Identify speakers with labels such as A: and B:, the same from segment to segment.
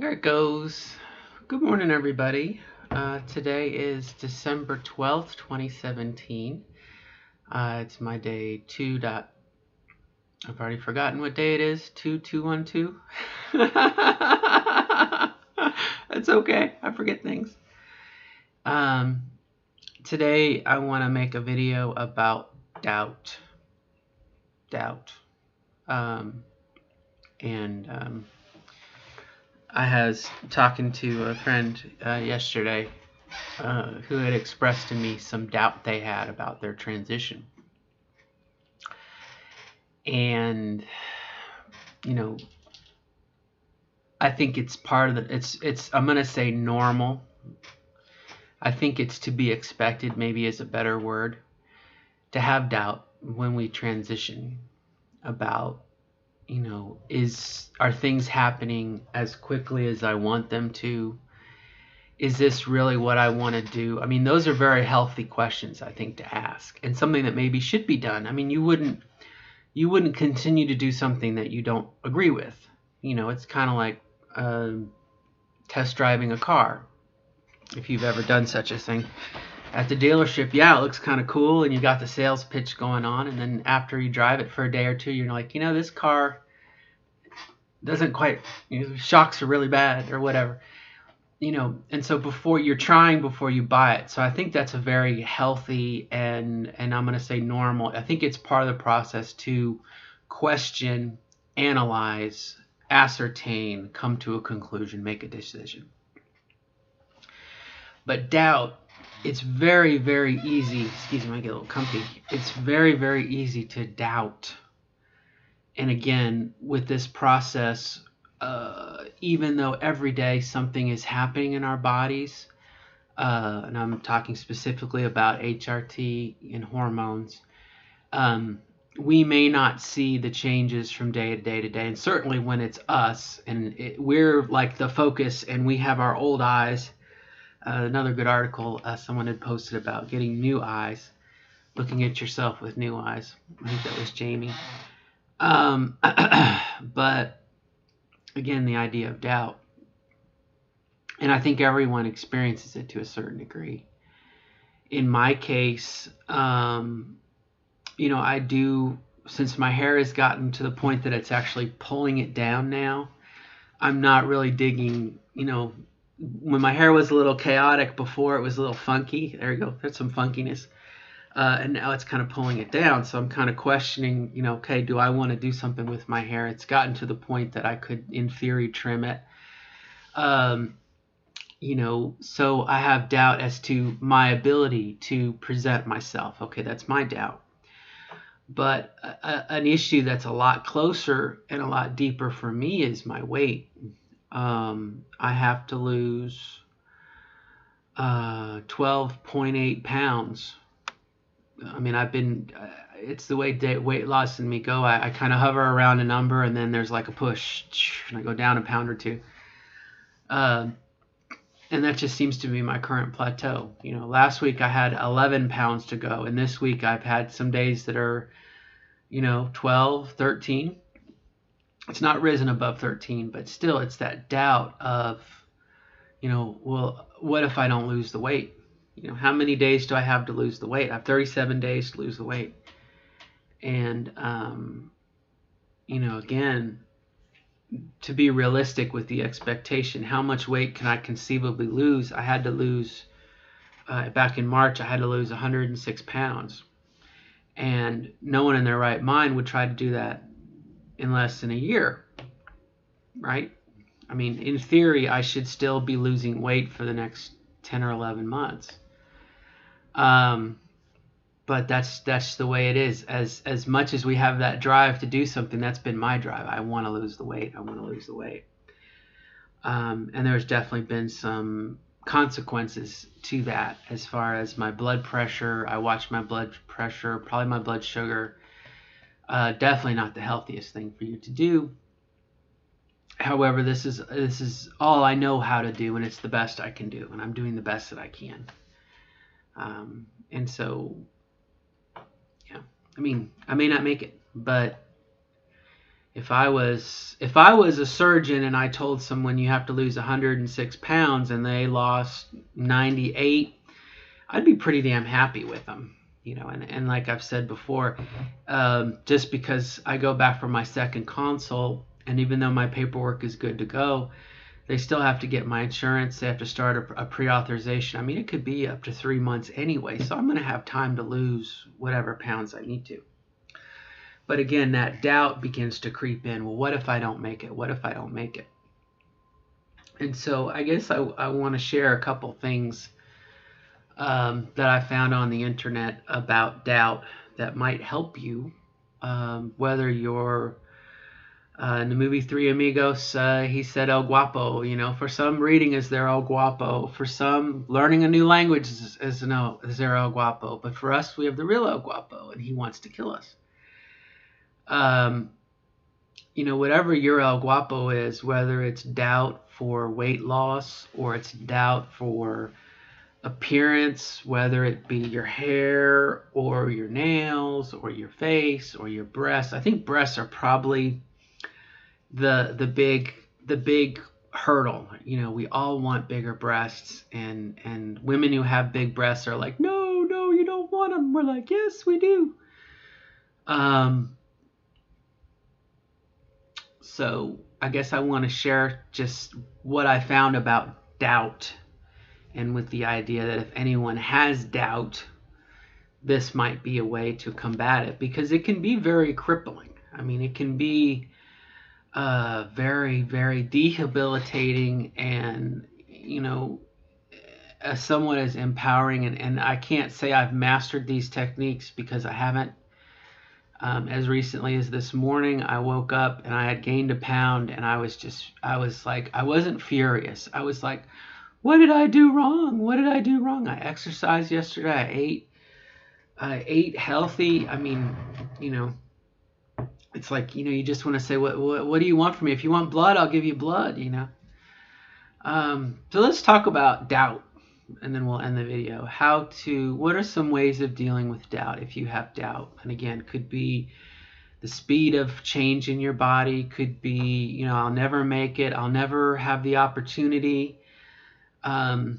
A: There it goes. Good morning, everybody. Today is December 12th, 2017. It's my day 2. I've already forgotten what day it is. 2212. It's okay. I forget things. Um, Today, I want to make a video about doubt. Doubt. Um, and I was talking to a friend yesterday who had expressed to me some doubt they had about their transition. And, you know, I think it's part of I'm going to say normal. I think it's to be expected, maybe is a better word, to have doubt when we transition about, are things happening as quickly as I want them to? Is this really what I want to do? I mean, those are very healthy questions, I think, to ask, and something that maybe should be done. I mean, you wouldn't continue to do something that you don't agree with. It's kind of like test driving a car, if you've ever done such a thing. At the dealership, yeah, it looks kind of cool, and you got the sales pitch going on, and then after you drive it for a day or two, you're like, this car doesn't quite, shocks are really bad or whatever. And so before you buy it. So I think that's a very healthy and I'm going to say normal. I think it's part of the process to question, analyze, ascertain, come to a conclusion, make a decision. But doubt, it's very, very easy. Excuse me, I get a little comfy. It's very, very easy to doubt. And again, with this process, even though every day something is happening in our bodies, and I'm talking specifically about HRT and hormones, we may not see the changes from day to day to day. And certainly when it's us and we're like the focus and we have our old eyes. Another good article someone had posted about getting new eyes, looking at yourself with new eyes. I think that was Jamie. But again, the idea of doubt. And I think everyone experiences it to a certain degree. In my case, I do, since my hair has gotten to the point that it's actually pulling it down now, I'm not really digging, when my hair was a little chaotic before, it was a little funky. There you go. There's some funkiness. And now it's kind of pulling it down. So I'm kind of questioning, okay, do I want to do something with my hair? It's gotten to the point that I could, in theory, trim it. So I have doubt as to my ability to present myself. Okay, that's my doubt. But an issue that's a lot closer and a lot deeper for me is my weight. I have to lose 12.8 pounds. I mean, it's the way weight loss and me go. I kind of hover around a number, and then there's like a push, and I go down a pound or two. And that just seems to be my current plateau. Last week I had 11 pounds to go, and this week I've had some days that are, 12, 13. It's not risen above 13, but still it's that doubt of, well, what if I don't lose the weight? How many days do I have to lose the weight? I have 37 days to lose the weight. And, again, to be realistic with the expectation, how much weight can I conceivably lose? I had to lose, back in March, I had to lose 106 pounds. And no one in their right mind would try to do that in less than a year, right? I mean, in theory, I should still be losing weight for the next 10 or 11 months. But that's the way it is. As much as we have that drive to do something, that's been my drive. I want to lose the weight. I want to lose the weight. And there's definitely been some consequences to that as far as my blood pressure. I watch my blood pressure, probably my blood sugar. Definitely not the healthiest thing for you to do. However, this is all I know how to do, and it's the best I can do, and I'm doing the best that I can. And so, yeah, I mean, I may not make it, but If I was a surgeon and I told someone you have to lose 106 pounds and they lost 98, I'd be pretty damn happy with them. And like I've said before, just because I go back for my second consult, and even though my paperwork is good to go, they still have to get my insurance. They have to start a pre-authorization. I mean, it could be up to 3 months anyway, so I'm going to have time to lose whatever pounds I need to. But again, that doubt begins to creep in. Well, what if I don't make it? What if I don't make it? And so I guess I want to share a couple things that I found on the internet about doubt that might help you, whether you're in the movie Three Amigos, he said El Guapo. For some, reading is their El Guapo. For some, learning a new language is their El Guapo. But for us, we have the real El Guapo, and he wants to kill us. Whatever your El Guapo is, whether it's doubt for weight loss or it's doubt for appearance, whether it be your hair or your nails or your face or your breasts. I think breasts are probably the big hurdle. We all want bigger breasts, and women who have big breasts are like, no, you don't want them. We're like, yes, we do. So I guess I want to share just what I found about doubt, and with the idea that if anyone has doubt, this might be a way to combat it, because it can be very crippling. I mean, it can be very, very debilitating, and somewhat as empowering. And I can't say I've mastered these techniques, because I haven't. As recently as this morning, I woke up and I had gained a pound, and I was like, I wasn't furious. I was like, what did I do wrong? What did I do wrong? I exercised yesterday. I ate healthy. I mean, it's like, you just want to say, what do you want from me? If you want blood, I'll give you blood, So let's talk about doubt, and then we'll end the video. What are some ways of dealing with doubt if you have doubt? And again, could be the speed of change in your body, could be, I'll never make it, I'll never have the opportunity, I'll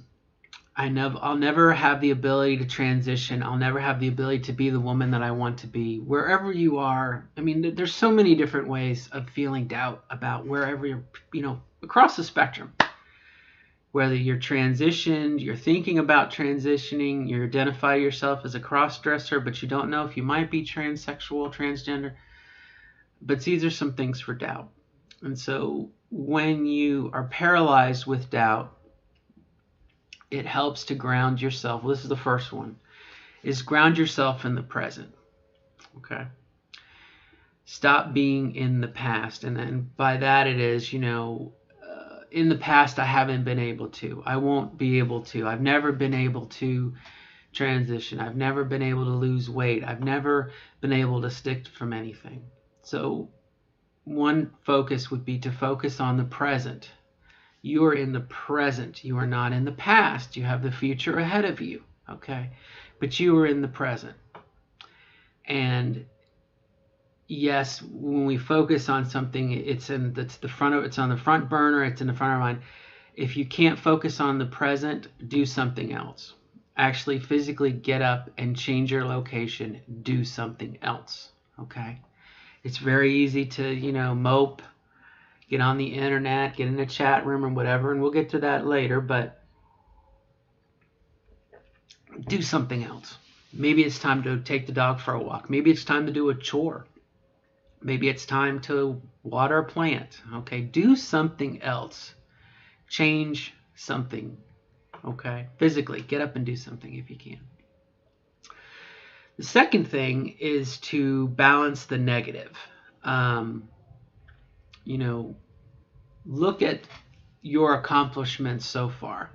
A: never have the ability to transition, I'll never have the ability to be the woman that I want to be. Wherever you are, I mean, there's so many different ways of feeling doubt about wherever you're, across the spectrum. Whether you're transitioned, you're thinking about transitioning, you identify yourself as a cross-dresser, but you don't know if you might be transsexual, transgender. But these are some things for doubt. And so when you are paralyzed with doubt, it helps to ground yourself. Well, this is the first one, is ground yourself in the present. Okay. Stop being in the past. And then by that it is, in the past, I haven't been able to. I won't be able to. I've never been able to transition. I've never been able to lose weight. I've never been able to stick from anything. So one focus would be to focus on the present. You are in the present. You are not in the past. You have the future ahead of you. Okay? But you are in the present. And yes, when we focus on something, it's on the front burner, it's in the front of our mind. If you can't focus on the present, do something else. Actually physically get up and change your location, do something else. Okay? It's very easy to, mope, get on the internet, get in a chat room or whatever, and we'll get to that later, but do something else. Maybe it's time to take the dog for a walk. Maybe it's time to do a chore. Maybe it's time to water a plant. Okay, do something else. Change something. Okay, physically, get up and do something if you can. The second thing is to balance the negative. Look at your accomplishments so far.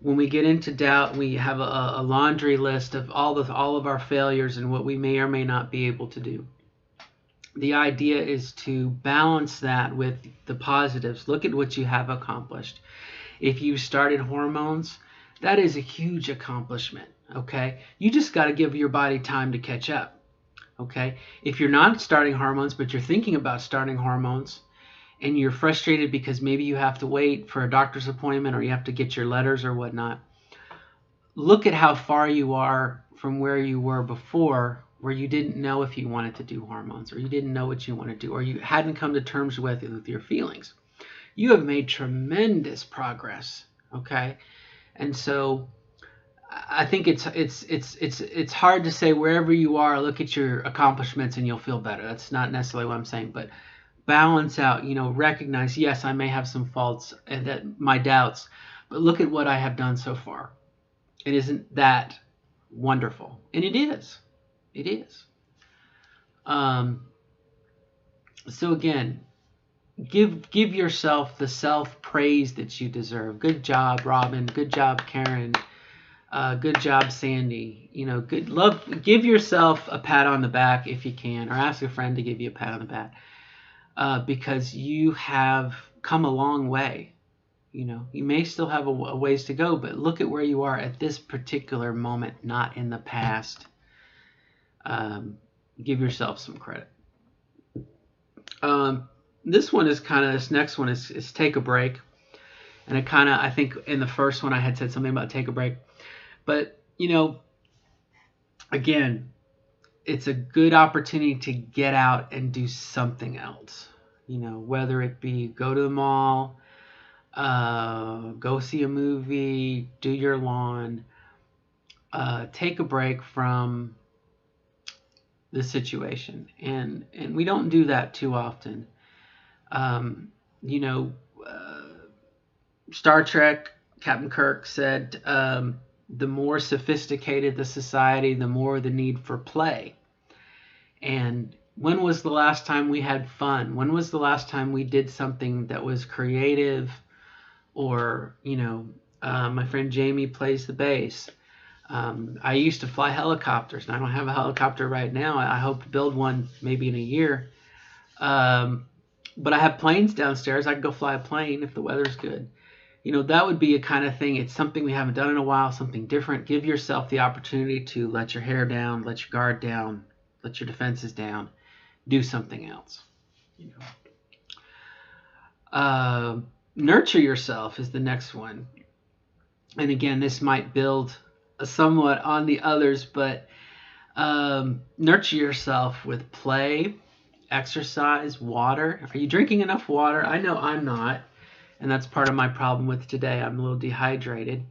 A: When we get into doubt, we have a laundry list of all of our failures and what we may or may not be able to do. The idea is to balance that with the positives. Look at what you have accomplished. If you started hormones, that is a huge accomplishment, okay? You just got to give your body time to catch up, Okay? If you're not starting hormones, but you're thinking about starting hormones, and you're frustrated because maybe you have to wait for a doctor's appointment or you have to get your letters or whatnot, look at how far you are from where you were before, where you didn't know if you wanted to do hormones, or you didn't know what you want to do, or you hadn't come to terms with your feelings. You have made tremendous progress. Okay? And so I think it's hard to say wherever you are, look at your accomplishments and you'll feel better. That's not necessarily what I'm saying, but balance out, recognize, yes, I may have some faults and that my doubts, but look at what I have done so far. And isn't that wonderful? And it is. It is. So again, give yourself the self praise that you deserve. Good job, Robin. Good job, Karen. Good job, Sandy. Good love. Give yourself a pat on the back if you can, or ask a friend to give you a pat on the back, because you have come a long way. You may still have a ways to go, but look at where you are at this particular moment, not in the past. Give yourself some credit. This next one is take a break. And I think in the first one I had said something about take a break. But, again, it's a good opportunity to get out and do something else. Whether it be go to the mall, go see a movie, do your lawn, take a break from the situation. And we don't do that too often. Star Trek, Captain Kirk said, the more sophisticated the society, the more the need for play. And when was the last time we had fun? When was the last time we did something that was creative? Or, my friend Jamie plays the bass. I used to fly helicopters, and I don't have a helicopter right now. I hope to build one maybe in a year. But I have planes downstairs. I can go fly a plane if the weather's good. That would be a kind of thing. It's something we haven't done in a while, something different. Give yourself the opportunity to let your hair down, let your guard down, let your defenses down. Do something else. Nurture yourself is the next one. And again, this might build somewhat on the others, but nurture yourself with play, exercise, water. Are you drinking enough water? I know I'm not. And that's part of my problem with today. I'm a little dehydrated.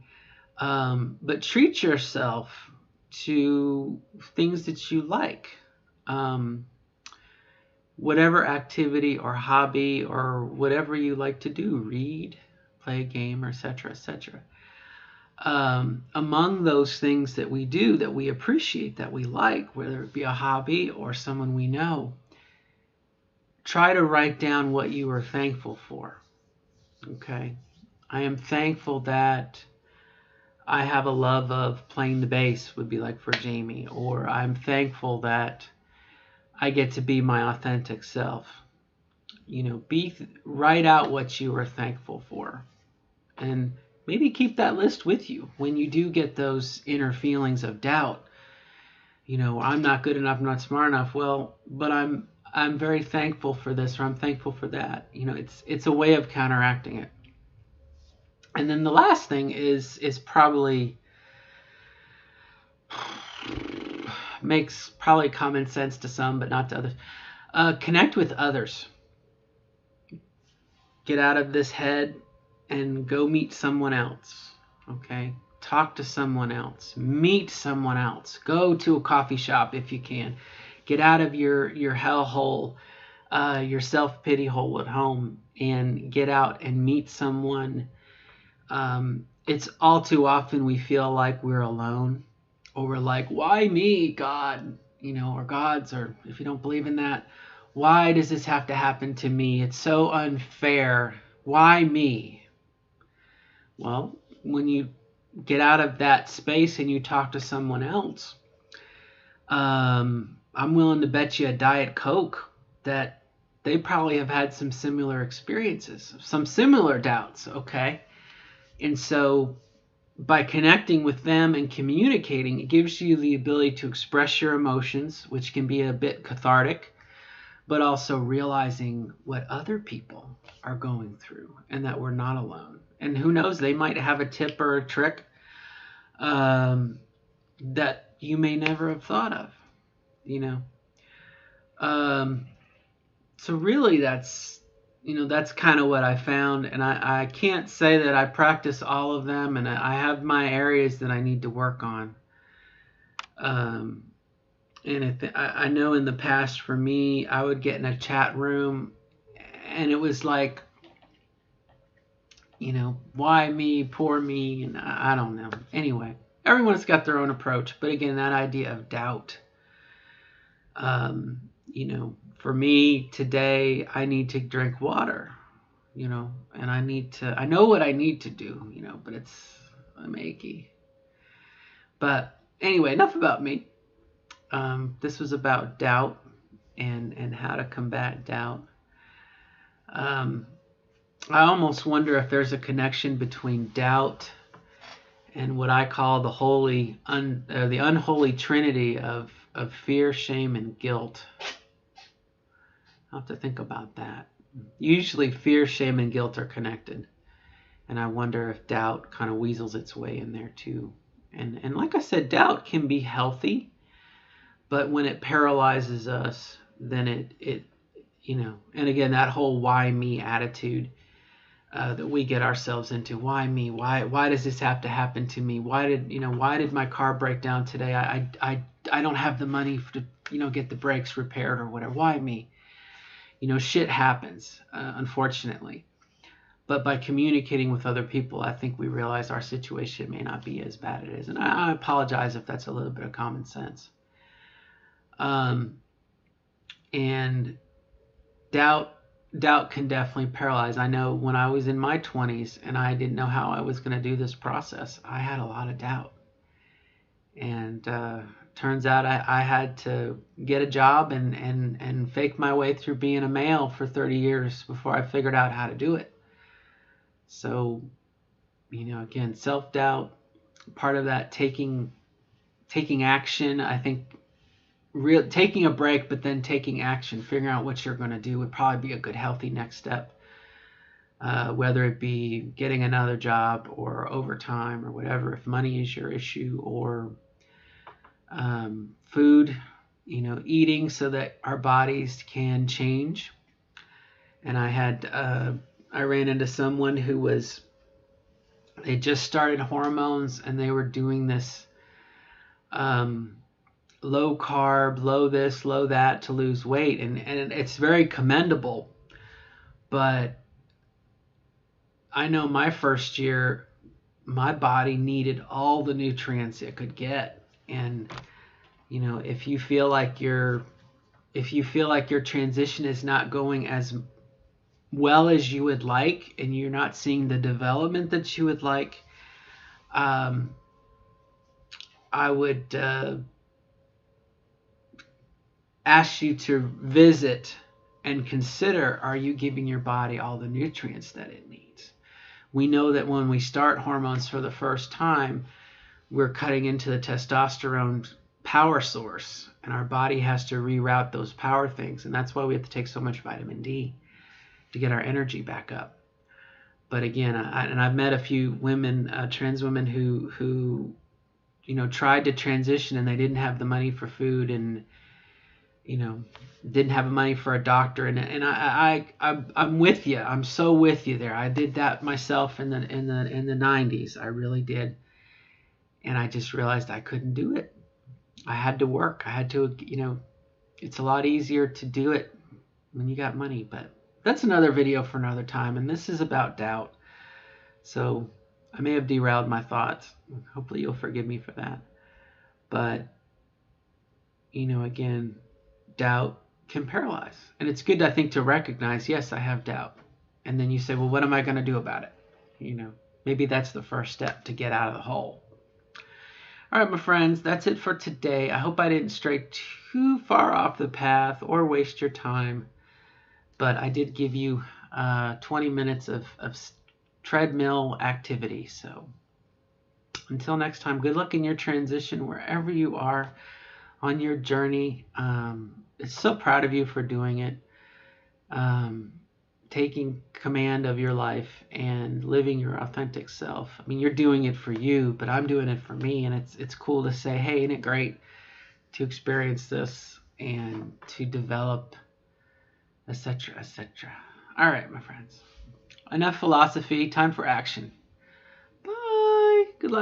A: But treat yourself to things that you like. Whatever activity or hobby or whatever you like to do, read, play a game, or etc., etc. Among those things that we do that we appreciate, that we like, whether it be a hobby or someone we know, try to write down what you are thankful for. Okay, I am thankful that I have a love of playing the bass, would be like for Jamie, or I'm thankful that I get to be my authentic self. Write out what you are thankful for, and maybe keep that list with you when you do get those inner feelings of doubt. I'm not good enough, I'm not smart enough. Well, but I'm very thankful for this, or I'm thankful for that. It's a way of counteracting it. And then the last thing is probably makes probably common sense to some, but not to others. Connect with others. Get out of this head and go meet someone else. Okay? Talk to someone else. Meet someone else. Go to a coffee shop if you can. Get out of your hellhole, your self-pity hole at home, and get out and meet someone. It's all too often we feel like we're alone, or we're like, why me, God? Or gods, or if you don't believe in that, why does this have to happen to me? It's so unfair. Why me? Well, when you get out of that space and you talk to someone else, I'm willing to bet you a Diet Coke that they probably have had some similar experiences, some similar doubts, okay? And so by connecting with them and communicating, it gives you the ability to express your emotions, which can be a bit cathartic, but also realizing what other people are going through and that we're not alone. And who knows, they might have a tip or a trick that you may never have thought of, you know. So really that's kind of what I found. And I can't say that I practice all of them, and I have my areas that I need to work on. And I know in the past for me, I would get in a chat room and it was like, why me, poor me, and I don't know. Anyway, everyone's got their own approach. But again, that idea of doubt, for me today, I need to drink water, and I know what I need to do, but I'm achy. But anyway, enough about me. This was about doubt and how to combat doubt. I almost wonder if there's a connection between doubt and what I call the unholy trinity of fear, shame, and guilt. I'll have to think about that. Usually fear, shame, and guilt are connected. And I wonder if doubt kind of weasels its way in there too. And like I said, doubt can be healthy, but when it paralyzes us, then it and again, that whole why me attitude that we get ourselves into. Why me? Why does this have to happen to me? Why did my car break down today? I don't have the money to get the brakes repaired or whatever. Why me? Shit happens, unfortunately. But by communicating with other people, I think we realize our situation may not be as bad as it is. And I apologize if that's a little bit of common sense. And doubt can definitely paralyze. I know when I was in my 20s and I didn't know how I was going to do this process, I had a lot of doubt. And turns out I had to get a job and fake my way through being a male for 30 years before I figured out how to do it. So, again, self-doubt, part of that taking action, I think taking a break, but then taking action, figuring out what you're going to do would probably be a good, healthy next step. Whether it be getting another job or overtime or whatever, if money is your issue, or food, eating so that our bodies can change. And I ran into someone who they just started hormones and they were doing this low carb, low this, low that to lose weight. And it's very commendable. But I know my first year, my body needed all the nutrients it could get. And, if you feel like your transition is not going as well as you would like, and you're not seeing the development that you would like, I would ask you to visit and consider, are you giving your body all the nutrients that it needs? We know that when we start hormones for the first time, we're cutting into the testosterone power source, and our body has to reroute those power things. And that's why we have to take so much vitamin D to get our energy back up. But again, I've met a few women, trans women who tried to transition and they didn't have the money for food, and didn't have the money for a doctor, and I'm with you. I'm so with you there. I did that myself in the 90s. I really did. And I just realized I couldn't do it. I had to work. I had to, it's a lot easier to do it when you got money. But that's another video for another time. And this is about doubt. So I may have derailed my thoughts. Hopefully you'll forgive me for that. But, again, doubt can paralyze. And it's good, I think, to recognize, yes, I have doubt. And then you say, well, what am I going to do about it? Maybe that's the first step to get out of the hole. All right, my friends, that's it for today. I hope I didn't stray too far off the path or waste your time. But I did give you 20 minutes of treadmill activity. So Until next time, good luck in your transition wherever you are on your journey. So proud of you for doing it. Taking command of your life and living your authentic self. I mean, you're doing it for you, but I'm doing it for me, and it's cool to say, hey, isn't it great to experience this and to develop, etc., etc. All right, my friends. Enough philosophy. Time for action. Bye. Good luck.